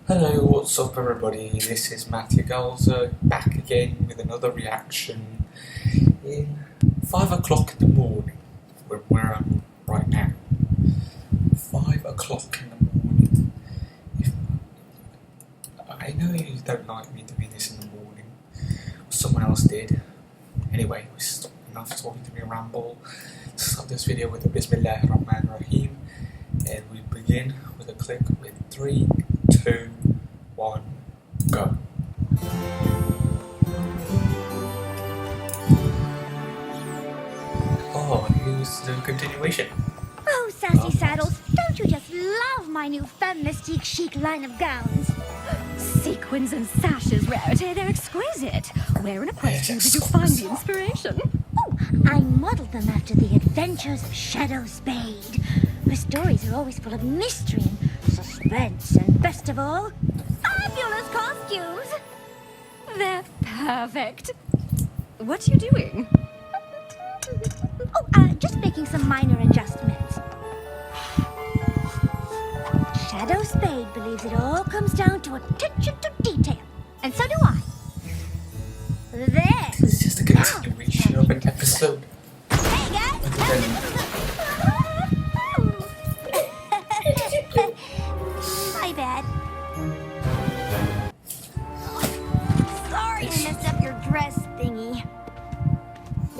Hello, what's up everybody? This is Matthew Galzer back again with another reaction in 5 o'clock in the morning, where I'm right now. 5 o'clock in the morning. I know you don't like me doing this in the morning. Someone else did. Anyway, stop enough talking to me ramble. Let's start this video with the Bismillahirrahmanirrahim, and we begin with a click with 3, 2, 1, go. Oh, here's the continuation. Oh, Sassy Saddles, don't you just love my new Femme Mystique chic line of gowns? Sequins and sashes, Rarity, they're exquisite. Where in a question did you find the inspiration? Oh, I modeled them after the adventures of Shadow Spade. Her stories are always full of mystery and suspense, and best of all, fabulous costumes. They're perfect. What are you doing? Oh, just making some minor adjustments. Shadow Spade believes it all comes down to attention to detail, and so do I. There. This is just a continuation of an episode. Hey guys! My bad. Sorry I messed up your dress thingy.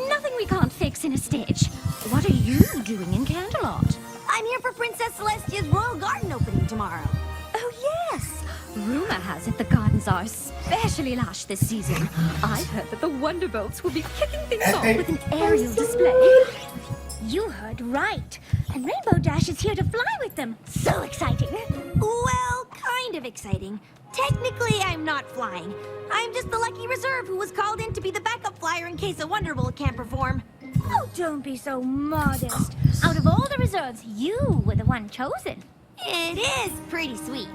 Nothing we can't fix in a stitch. What are you doing in Canterlot? I'm here for Princess Celestia's Royal Garden opening tomorrow. Oh, yes. Rumor has it the gardens are especially lush this season. I've heard that the Wonderbolts will be kicking things off with an aerial display. You heard right. And Rainbow Dash is here to fly with them. So exciting. Well, kind of exciting. Technically, I'm not flying. I'm just the lucky reserve who was called in to be the backup flyer in case a Wonderbolt can't perform. Oh, don't be so modest. Out of all the reserves, you were the one chosen. It is pretty sweet.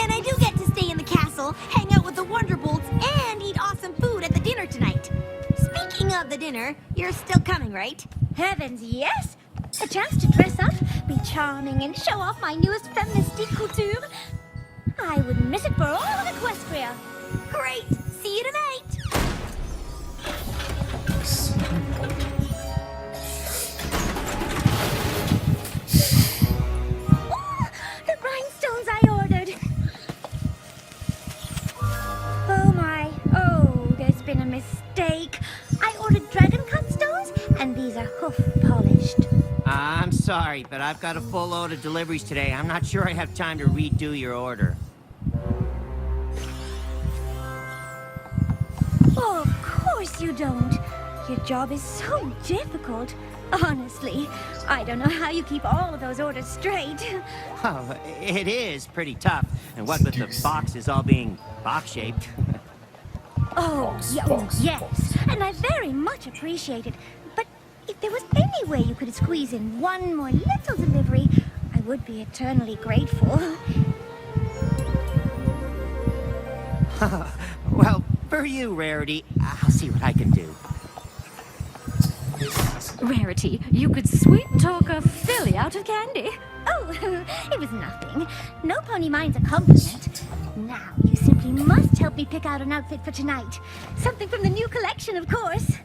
And I do get to stay in the castle, hang out with the Wonderbolts, and eat awesome food at the dinner tonight. Speaking of the dinner, you're still coming, right? Heavens, yes! A chance to dress up, be charming, and show off my newest Femme Mystique couture. I wouldn't miss it for all of Equestria. Great! See you tonight! Oh, the rhinestones I ordered! Oh my, there's been a mistake. I ordered dragon cut stones, and these are hoof polished. I'm sorry, but I've got a full load of deliveries today. I'm not sure I have time to redo your order. Oh, of course you don't. Your job is so difficult. Honestly, I don't know how you keep all of those orders straight. Oh, it is pretty tough. And what with the boxes all being box-shaped. Yes, and I very much appreciate it. But if there was any way you could squeeze in one more little delivery, I would be eternally grateful. Well, for you, Rarity, I'll see what I can do. Rarity, you could sweet talk a filly out of candy. Oh, it was nothing. No pony minds a compliment. Now, you simply must help me pick out an outfit for tonight. Something from the new collection, of course.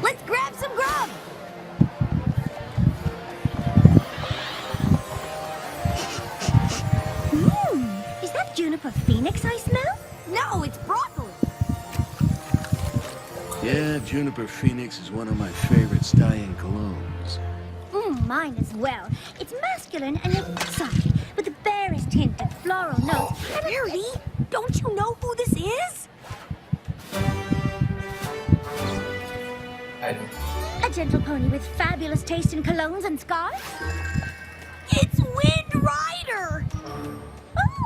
Let's grab some grub! Is that juniper phoenix I smell? No, it's broccoli. Yeah, juniper phoenix is one of my favorite stallion colognes. Mine as well. It's masculine and yet soft, with the barest hint of floral notes. Rarity, don't you know who this is? I don't. A gentle pony with fabulous taste in colognes and scarves? It's Wind Rider!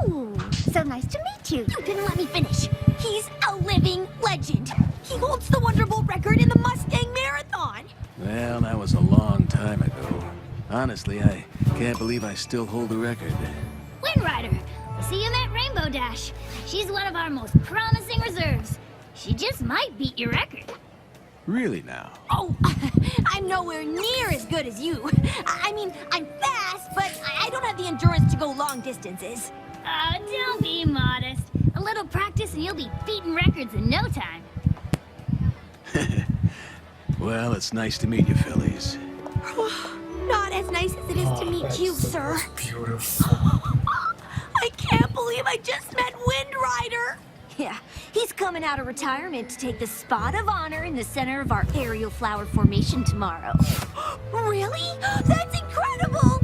Oh, so nice to meet you. You didn't let me finish. He's a living legend. He holds the Wonderbolt record in the Mustang Marathon. Well, that was a long time ago. Honestly, I can't believe I still hold the record. Wind Rider, See you met Rainbow Dash. She's one of our most promising reserves. She just might beat your record. Really now? Oh, I'm nowhere near as good as you. I mean, I'm fast, but I don't have the endurance to go long distances. Don't be modest. A little practice and you'll be beating records in no time. Well, it's nice to meet you, Phillies. Not as nice as it is to meet you, sir. Beautiful. I can't believe I just met Wind Rider. Yeah, he's coming out of retirement to take the spot of honor in the center of our aerial flower formation tomorrow. Really? That's incredible!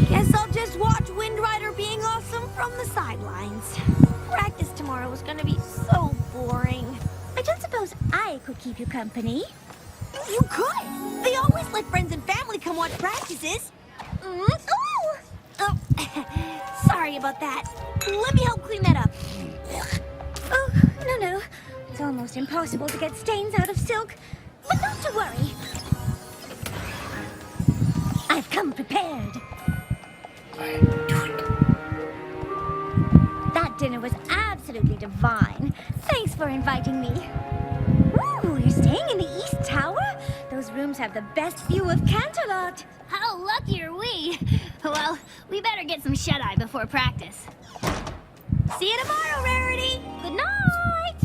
Guess I'll just watch Wind Rider being awesome from the sidelines. Practice tomorrow is gonna be so boring. I don't suppose I could keep you company. You could! They always let friends and family come watch practices. Ooh! Oh, sorry about that. Let me help clean that up. Oh, no. It's almost impossible to get stains out of silk. But not to worry. I've come prepared. That dinner was absolutely divine. Thanks for inviting me. Ooh, you're staying in the East Tower? Those rooms have the best view of Canterlot. How lucky are we? Well, we better get some shut-eye before practice. See you tomorrow, Rarity! Good night!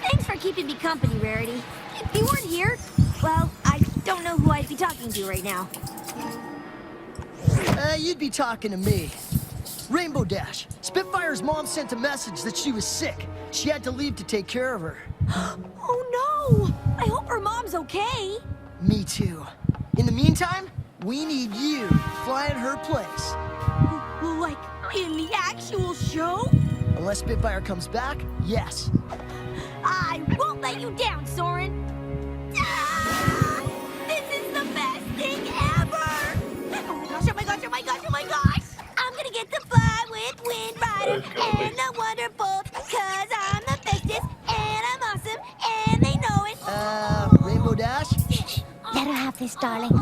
Thanks for keeping me company, Rarity. If you weren't here, well, I don't know who I'd be talking to right now. You'd be talking to me. Rainbow Dash. Spitfire's mom sent a message that she was sick. She had to leave to take care of her. Oh no! I hope her mom's okay. Me too. In the meantime, we need you to fly in her place. Like, in the actual show? Unless Spitfire comes back, yes. I won't let you down, Soren. Ah! This is the best thing ever! Oh my gosh, oh my gosh, oh my gosh, oh my gosh! I'm gonna get to fly with Wind Rider and the Wonderbolt, cause I'm the bestest and I'm awesome and they know it. Rainbow Dash? Let her have this, darling.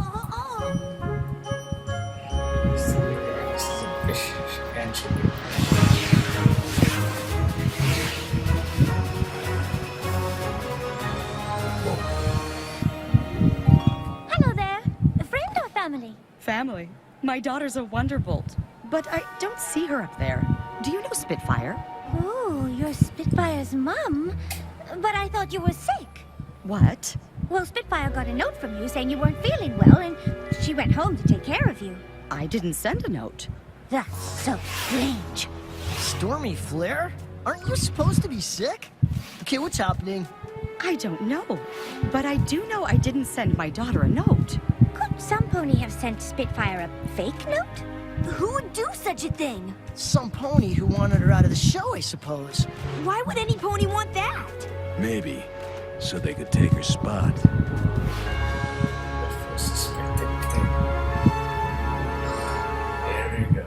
Hello there. The Fremdor family. Family. My daughter's a Wonderbolt, but I don't see her up there. Do you know Spitfire? Oh, you're Spitfire's mom. But I thought you were sick. What? Well, Spitfire got a note from you saying you weren't feeling well, and she went home to take care of you. I didn't send a note. That's so strange. Stormy Flare? Aren't you supposed to be sick? Okay, what's happening? I don't know, but I do know I didn't send my daughter a note. Could some pony have sent Spitfire a fake note? Who would do such a thing? Some pony who wanted her out of the show, I suppose. Why would any pony want that? Maybe, so they could take her spot. There we go.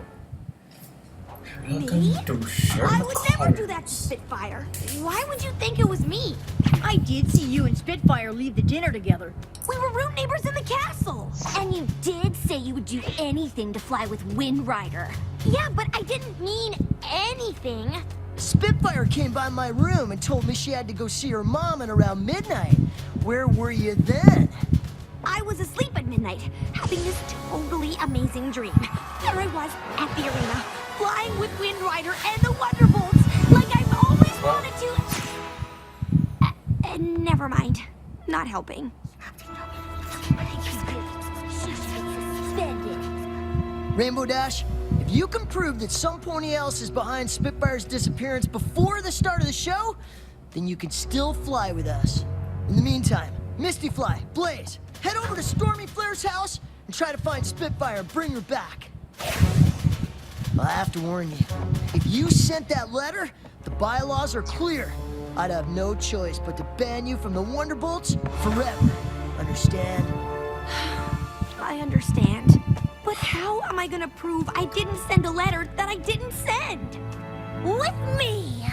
Welcome Me? to I Sherlock. would never do that to Spitfire. Why would you think it was me? I did see you and Spitfire leave the dinner together. We were room neighbors in the castle. And you did say you would do anything to fly with Wind Rider. Yeah, but I didn't mean anything. Spitfire came by my room and told me she had to go see her mom at around midnight. Where were you then? I was asleep at midnight, having this totally amazing dream. There I was at the arena, flying with Wind Rider and the Wonderbolts, like I've always wanted to. Never mind. Not helping. Rainbow Dash, if you can prove that some pony else is behind Spitfire's disappearance before the start of the show, then you can still fly with us. In the meantime, Misty Fly, Blaze, head over to Stormy Flare's house and try to find Spitfire and bring her back. I have to warn you, if you sent that letter, the bylaws are clear. I'd have no choice but to ban you from the Wonderbolts forever. Understand? I understand. But how am I gonna prove I didn't send a letter that I didn't send? with me.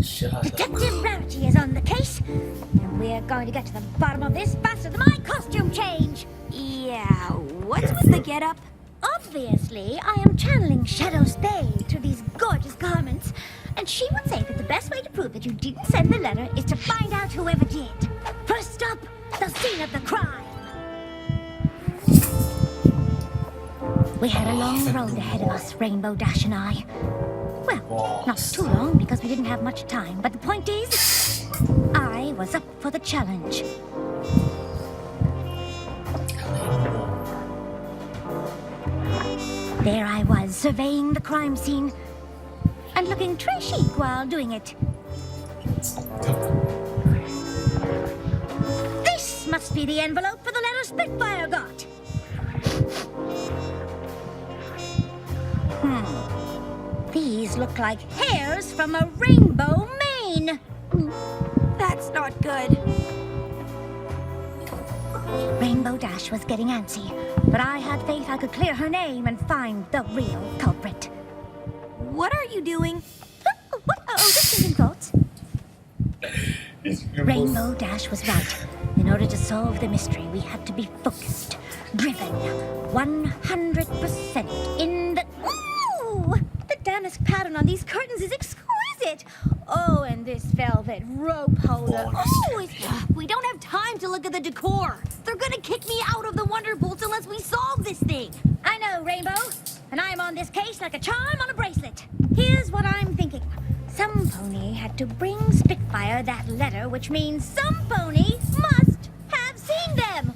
Sherlock. Detective Rarity is on the case, and we're going to get to the bottom of this faster than my costume change. Yeah, what's with the getup? Obviously, I am channeling Shadow's Spade through these gorgeous garments, and she would say that the best way to prove that you didn't send the letter is to find out whoever did. First stop, the scene of the crime. We had a long road ahead of us, Rainbow Dash and I. Well, not too long because we didn't have much time, but the point is, I was up for the challenge. There I was, surveying the crime scene, and looking très chic while doing it. This must be the envelope for the letter Spitfire got. These look like hairs from a rainbow mane. That's not good. Rainbow Dash was getting antsy, but I had faith I could clear her name and find the real culprit. What are you doing? What? Oh, just thinking thoughts. Rainbow Dash was right. In order to solve the mystery, we had to be focused, driven, 100% in the... Ooh! The damask pattern on these curtains is exquisite. Oh, and this velvet rope holder. Oh, We don't have time to look at the decor. They're gonna kick me out of the Wonderbolts unless we solve this thing. I know, Rainbow. And I'm on this case like a charm on a bracelet. Here's what I'm thinking. Some pony had to bring Spitfire that letter, which means some pony must have seen them.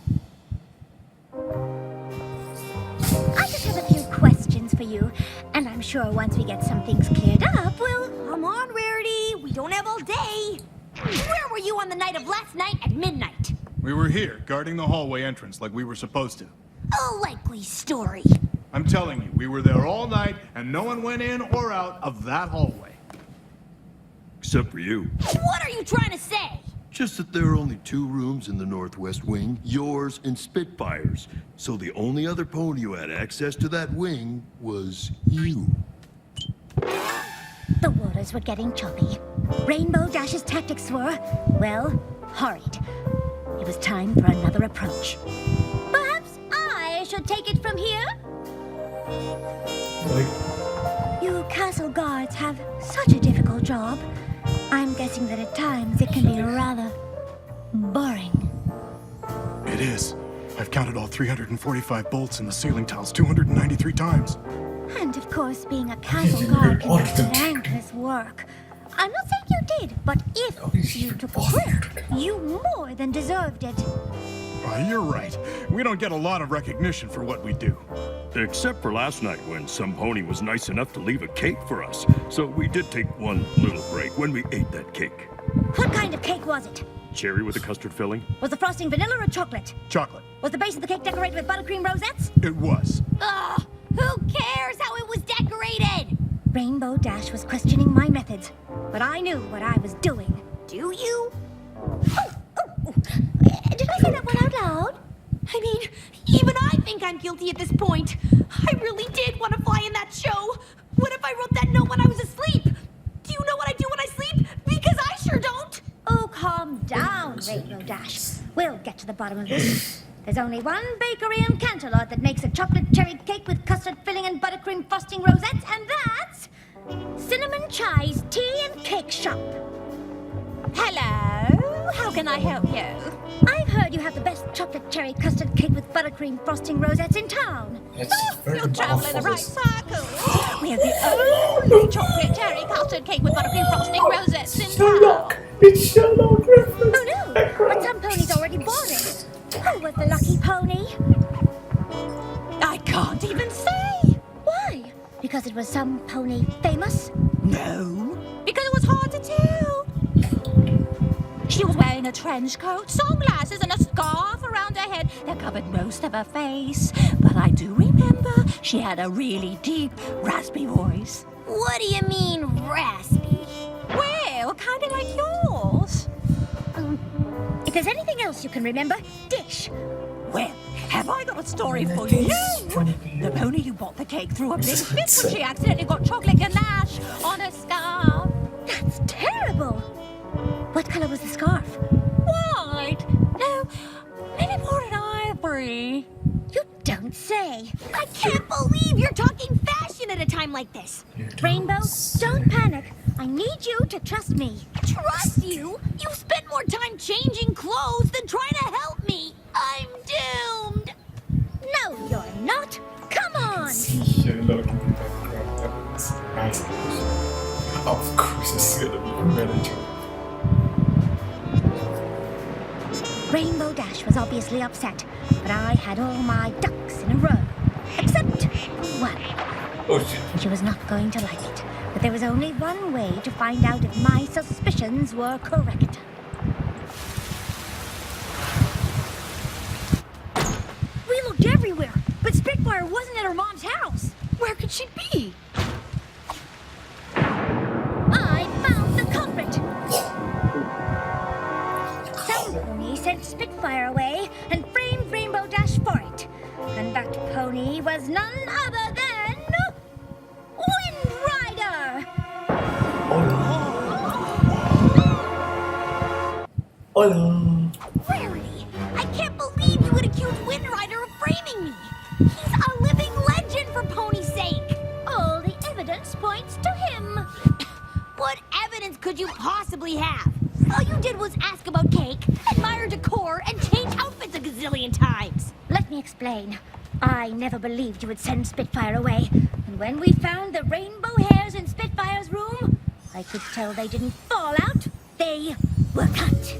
I just have a few questions for you, and I'm sure once we get some things cleared up, we'll... Come on, Rarity. We don't have all day. Where were you on the night of last night at midnight? We were here, guarding the hallway entrance like we were supposed to. A likely story. I'm telling you, we were there all night, and no one went in or out of that hallway. Except for you. What are you trying to say? Just that there are only 2 rooms in the northwest wing, yours and Spitfire's. So the only other pony who had access to that wing was you. The waters were getting choppy. Rainbow Dash's tactics were, well, horrid. It was time for another approach. Perhaps I should take it from here? You castle guards have such a difficult job. I'm guessing that at times it can be rather boring. It is. I've counted all 345 bolts in the ceiling tiles 293 times. And of course, being a castle guard can be thankless work. I'm not saying you did, but if you took a break, you more than deserved it. You're right. We don't get a lot of recognition for what we do. Except for last night when some pony was nice enough to leave a cake for us. So we did take one little break when we ate that cake. What kind of cake was it? Cherry with a custard filling? Was the frosting vanilla or chocolate? Chocolate. Was the base of the cake decorated with buttercream rosettes? It was. Ugh, who cares how it was decorated? Rainbow Dash was questioning my methods, but I knew what I was doing. Do you? Did I say that one out loud? I mean, even I think I'm guilty at this point. I really did want to fly in that show. What if I wrote that note when I was asleep? Do you know what I do when I sleep? Because I sure don't. Oh, calm down, Rainbow Dash. We'll get to the bottom of this. There's only one bakery in Canterlot that makes a chocolate cherry cake with custard filling and buttercream frosting rosettes, and that's Cinnamon Chai's Tea and Cake Shop. Hello, how can I help you? I've heard you have the best chocolate cherry custard cake with buttercream frosting rosettes in town. You're traveling the right circle. We're the only chocolate cherry custard cake with buttercream frosting rosettes in Sherlock! town. It's Sherlock reference! Oh no, but some ponies already bought it. Who was the lucky pony? I can't even say. Why? Because it was some pony famous? No, because it was hard to tell. She was wearing a trench coat, sunglasses, and a scarf around her head that covered most of her face. But I do remember she had a really deep, raspy voice. What do you mean, raspy? Well, kind of like yours. If there's anything else you can remember, dish. Well, have I got a story for you? The pony who bought the cake threw a big fit when she accidentally got chocolate ganache this. Rainbow, don't panic. I need you to trust me. Trust you? You spend more time changing clothes than trying to help me. I'm doomed. No, you're not. Come on. See Sherlock in the background. That was nice. Of course, it's gonna be really true. Rainbow Dash was obviously upset, but I had all my ducks in a row. Except one. Oh shit. She was not going to like it, but there was only one way to find out if my suspicions were correct. We looked everywhere, but Spitfire wasn't at her mom's house. Where could she be? I found the culprit! Some pony sent Spitfire away and framed Rainbow Dash for it. And that pony was none other than... Wind Rider! Hola. Rarity, I can't believe you would accuse Wind Rider of framing me. He's a living legend for Pony's sake. All the evidence points to him. What evidence could you possibly have? All you did was ask about cake, admire decor, and change outfits a gazillion times. Let me explain. I never believed you would send Spitfire away. And when we found the rainbow hairs in Spitfire's room, I could tell they didn't fall out. They were cut.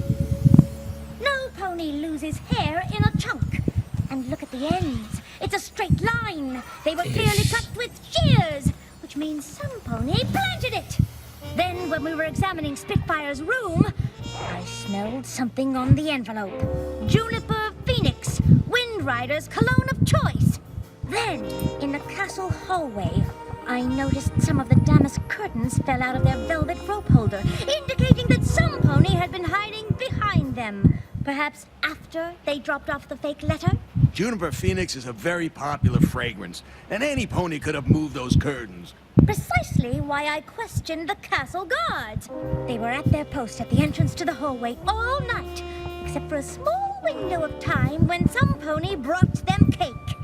No pony loses hair in a chunk. And look at the ends. It's a straight line. They were clearly cut with shears, which means some pony planted it. Then, when we were examining Spitfire's room, I smelled something on the envelope. Juniper Phoenix, Wind Rider's cologne of choice. Then, in the castle hallway, I noticed some of the damask curtains fell out of their velvet rope holder, indicating that some pony had been hiding behind them. Perhaps after they dropped off the fake letter? Juniper Phoenix is a very popular fragrance, and any pony could have moved those curtains. Precisely why I questioned the castle guards. They were at their post at the entrance to the hallway all night, except for a small window of time when some pony brought them cake.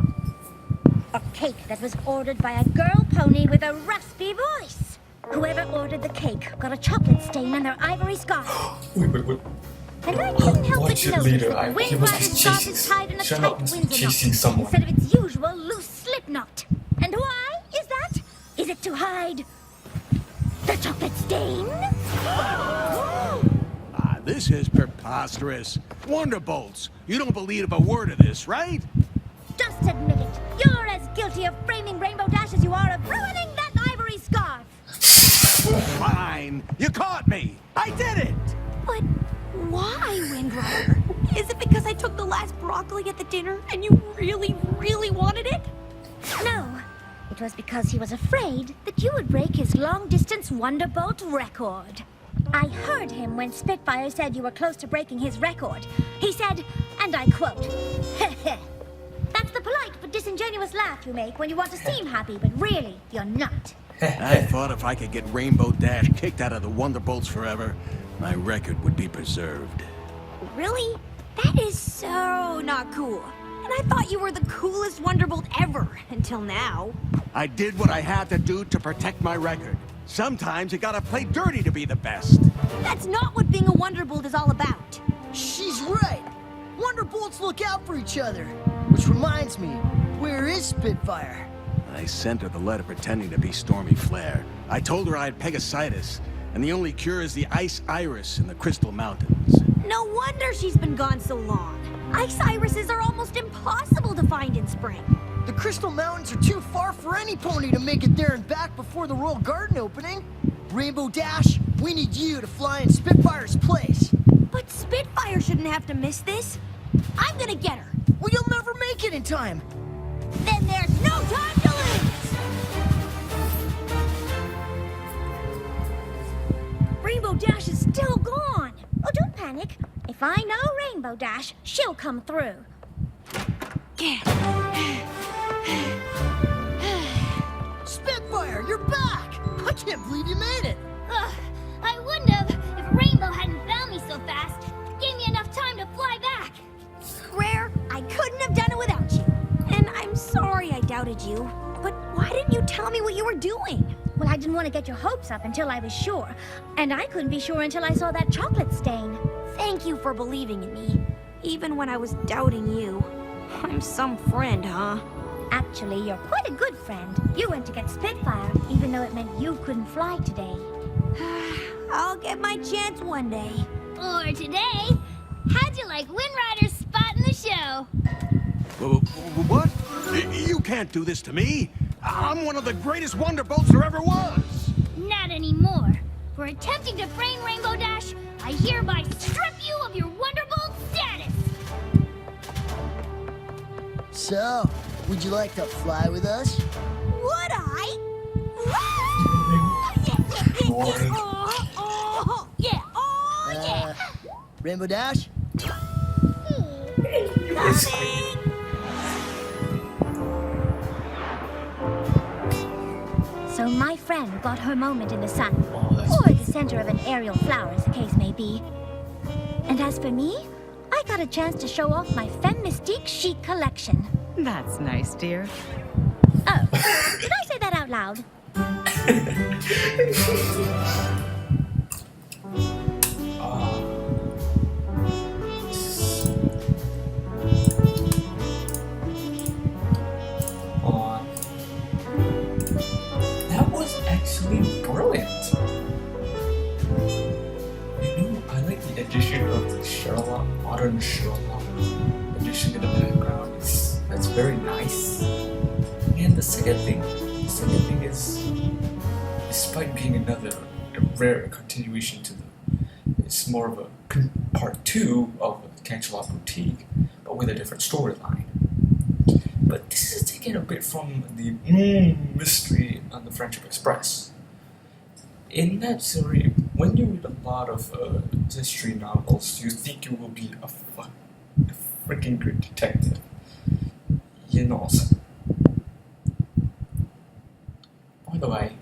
A cake that was ordered by a girl pony with a raspy voice. Whoever ordered the cake got a chocolate stain on their ivory scarf. Wait. And I couldn't help but Watch it notice later. that the He Wind must Rider's be scarf chasing. is tied in a Sherlock tight must be Windsor chasing knot someone. instead of its usual loose slip knot. And why is that? Is it to hide the chocolate stain? This is preposterous. Wonderbolts, you don't believe a word of this, right? Just admit it. You're as guilty of framing Rainbow Dash as you are of ruining that ivory scarf. Fine, you caught me. I did it. But why, Wind Rider? Is it because I took the last broccoli at the dinner and you really, really wanted it? No. It was because he was afraid that you would break his long-distance Wonderbolt record. I heard him when Spitfire said you were close to breaking his record. He said, and I quote, "Heh. That's the polite but disingenuous laugh you make when you want to seem happy, but really, you're not." I thought if I could get Rainbow Dash kicked out of the Wonderbolts forever, my record would be preserved. Really? That is so not cool. And I thought you were the coolest Wonderbolt ever, until now. I did what I had to do to protect my record. Sometimes you gotta play dirty to be the best. That's not what being a Wonderbolt is all about. She's right. Wonderbolts look out for each other. Which reminds me, where is Spitfire? I sent her the letter pretending to be Stormy Flare. I told her I had Pegasitis, and the only cure is the ice iris in the Crystal Mountains. No wonder she's been gone so long. Ice irises are almost impossible to find in spring. The Crystal Mountains are too far for any pony to make it there and back before the Royal Garden opening. Rainbow Dash, we need you to fly in Spitfire's place. But Spitfire shouldn't have to miss this. I'm gonna get her. Well, you'll never make it in time. Then there's no time to lose! Rainbow Dash is still gone. Oh, don't panic. If I know Rainbow Dash, she'll come through. Spitfire, you're back! I can't believe you made it. I wouldn't have if Rainbow hadn't found me so fast. Gave me enough time to fly back. Rare, I couldn't have done it without you. And I'm sorry I doubted you. But Why didn't you tell me what you were doing? Well, I didn't want to get your hopes up until I was sure. And I couldn't be sure until I saw that chocolate stain. Thank you for believing in me, even when I was doubting you. I'm some friend, huh? Actually, you're quite a good friend. You went to get Spitfire, even though it meant you couldn't fly today. I'll get my chance one day. Or today. How'd you like Wind Rider's spot in the show? What? You can't do this to me. I'm one of the greatest wonderbolts there ever was. Not anymore. For attempting to frame Rainbow Dash, I hereby strip you of your Wonderbolt status. So, would you like to fly with us? Would I? Yeah. Rainbow Dash? So my friend got her moment in the sun. Oh, that's Or the center of an aerial flower, as the case may be. And as for me, I got a chance to show off my Femme Mystique chic collection. That's nice, dear. Oh, did I say that out loud? That was actually brilliant. You know, I like the addition of the Sherlock, modern Sherlock addition in the background. That's very nice. And the second thing is, despite being another rare continuation to it's more of a part 2 of Cancelot Boutique, but with a different storyline. But this is taken a bit from the mystery on the Friendship Express. In that series, when you read a lot of history novels, you think you will be a freaking good detective. You know. By the way,